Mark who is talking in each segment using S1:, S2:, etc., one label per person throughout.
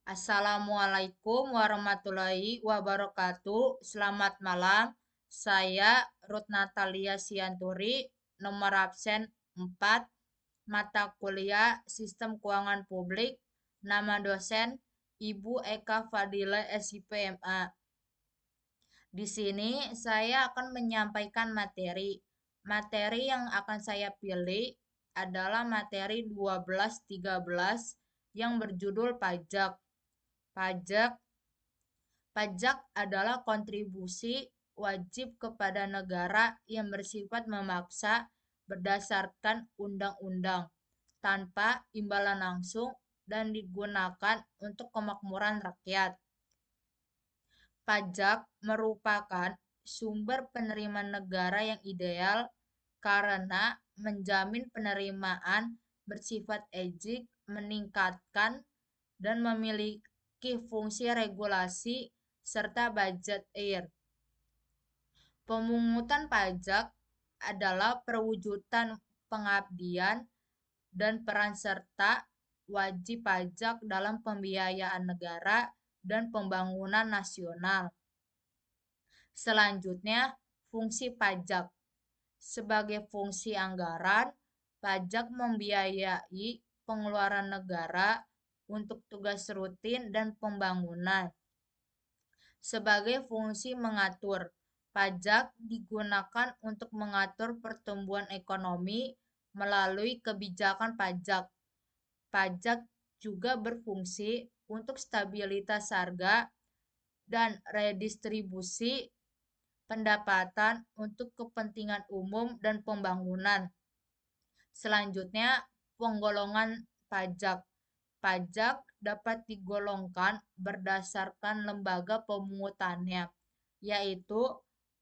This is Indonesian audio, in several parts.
S1: Assalamualaikum warahmatullahi wabarakatuh. Selamat malam. Saya Ruth Natalia Sianturi, nomor absen 4, mata kuliah Sistem Keuangan Publik. Nama dosen Ibu Eka Fadila SIPMA. Di sini saya akan menyampaikan materi. Materi yang akan saya pilih adalah materi 12-13 yang berjudul pajak. Pajak Pajak adalah kontribusi wajib kepada negara yang bersifat memaksa berdasarkan undang-undang tanpa imbalan langsung dan digunakan untuk kemakmuran rakyat. Pajak merupakan sumber penerimaan negara yang ideal karena menjamin penerimaan bersifat ejek, meningkatkan dan memiliki fungsi regulasi serta budget air. Pemungutan pajak adalah perwujudan pengabdian dan peran serta wajib pajak dalam pembiayaan negara dan pembangunan nasional. Selanjutnya, fungsi pajak. Sebagai fungsi anggaran, pajak membiayai pengeluaran negara untuk tugas rutin dan pembangunan. Sebagai fungsi mengatur, pajak digunakan untuk mengatur pertumbuhan ekonomi melalui kebijakan pajak. Pajak juga berfungsi untuk stabilitas harga dan redistribusi pendapatan untuk kepentingan umum dan pembangunan. Selanjutnya, penggolongan pajak. Pajak dapat digolongkan berdasarkan lembaga pemungutannya, yaitu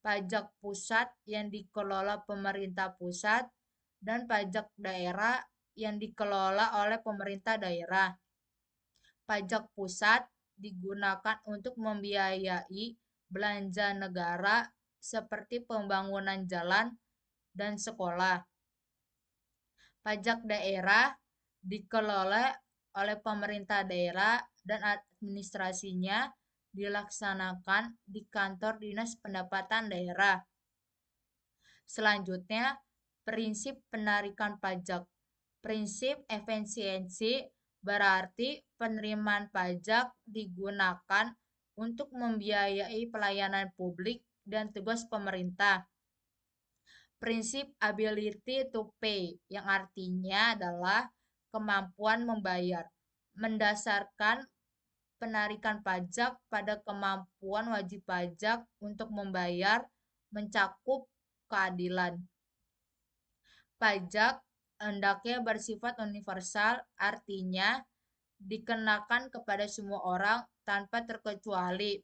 S1: pajak pusat yang dikelola pemerintah pusat dan pajak daerah yang dikelola oleh pemerintah daerah. Pajak pusat digunakan untuk membiayai belanja negara seperti pembangunan jalan dan sekolah. Pajak daerah dikelola oleh pemerintah daerah dan administrasinya dilaksanakan di kantor Dinas Pendapatan Daerah. Selanjutnya, prinsip penarikan pajak. Prinsip efisiensi berarti penerimaan pajak digunakan untuk membiayai pelayanan publik dan tugas pemerintah. Prinsip ability to pay yang artinya adalah kemampuan membayar, mendasarkan penarikan pajak pada kemampuan wajib pajak untuk membayar, mencakup keadilan. Pajak hendaknya bersifat universal, artinya dikenakan kepada semua orang tanpa terkecuali.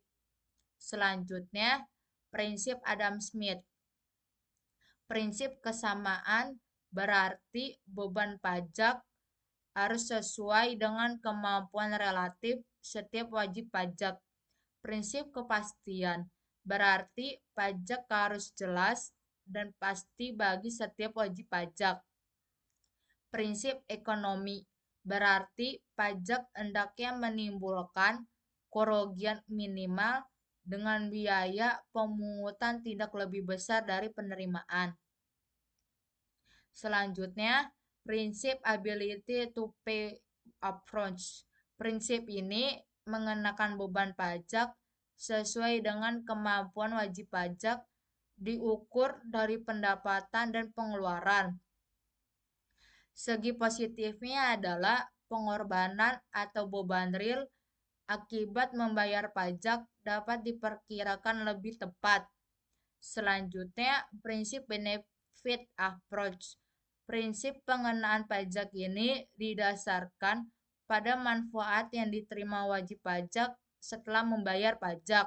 S1: Selanjutnya, prinsip Adam Smith. Prinsip kesamaan berarti beban pajak harus sesuai dengan kemampuan relatif setiap wajib pajak. Prinsip kepastian berarti pajak harus jelas dan pasti bagi setiap wajib pajak. Prinsip ekonomi berarti pajak hendaknya menimbulkan kerugian minimal dengan biaya pemungutan tidak lebih besar dari penerimaan. Selanjutnya, prinsip ability to pay upfront. Prinsip ini mengenakan beban pajak sesuai dengan kemampuan wajib pajak diukur dari pendapatan dan pengeluaran. Segi positifnya adalah pengorbanan atau beban real akibat membayar pajak dapat diperkirakan lebih tepat. Selanjutnya, prinsip benefit approach. Prinsip pengenaan pajak ini didasarkan pada manfaat yang diterima wajib pajak setelah membayar pajak.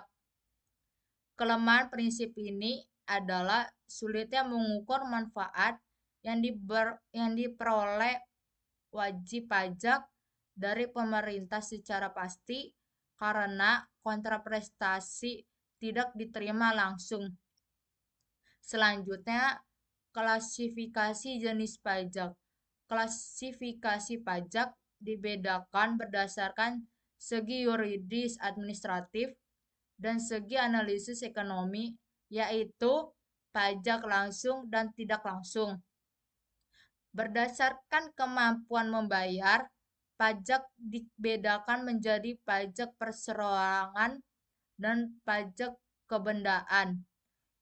S1: Kelemahan prinsip ini adalah sulitnya mengukur manfaat yang diperoleh wajib pajak dari pemerintah secara pasti karena kontraprestasi tidak diterima langsung. Selanjutnya, klasifikasi jenis pajak. Klasifikasi pajak dibedakan berdasarkan segi yuridis administratif, dan segi analisis ekonomi, yaitu pajak langsung dan tidak langsung. Berdasarkan kemampuan membayar, pajak dibedakan menjadi pajak perseroangan dan pajak kebendaan.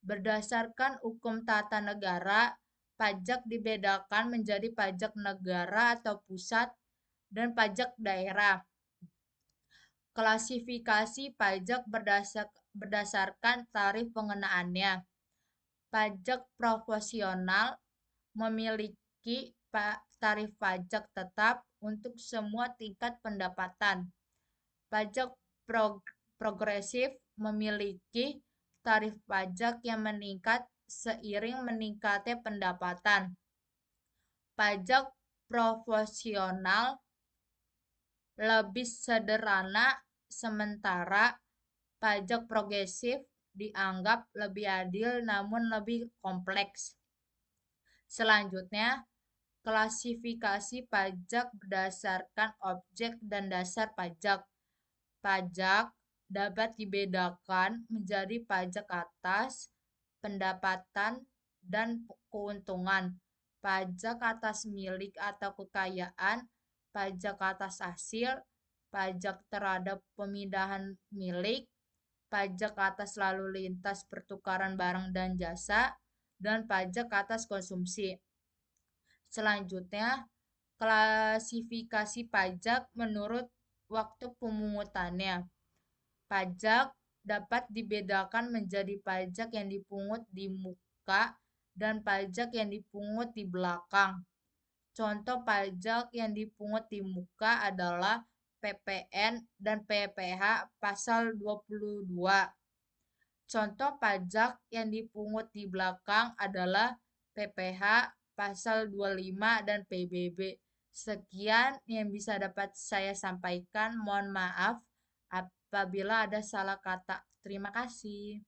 S1: Berdasarkan hukum tata negara, pajak dibedakan menjadi pajak negara atau pusat dan pajak daerah. Klasifikasi pajak berdasarkan tarif pengenaannya. Pajak proporsional memiliki tarif pajak tetap untuk semua tingkat pendapatan. Pajak progresif memiliki tarif pajak yang meningkat seiring meningkatnya pendapatan. Pajak proporsional lebih sederhana, sementara pajak progresif dianggap lebih adil namun lebih kompleks. Selanjutnya, klasifikasi pajak berdasarkan objek dan dasar pajak. Pajak dapat dibedakan menjadi pajak atas pendapatan dan keuntungan, pajak atas milik atau kekayaan, pajak atas hasil, pajak terhadap pemindahan milik, pajak atas lalu lintas pertukaran barang dan jasa, dan pajak atas konsumsi. Selanjutnya, klasifikasi pajak menurut waktu pemungutannya. Pajak dapat dibedakan menjadi pajak yang dipungut di muka dan pajak yang dipungut di belakang. Contoh pajak yang dipungut di muka adalah PPN dan PPh pasal 22. Contoh pajak yang dipungut di belakang adalah PPh pasal 25 dan PBB. Sekian yang bisa dapat saya sampaikan. Mohon maaf apabila ada salah kata. Terima kasih.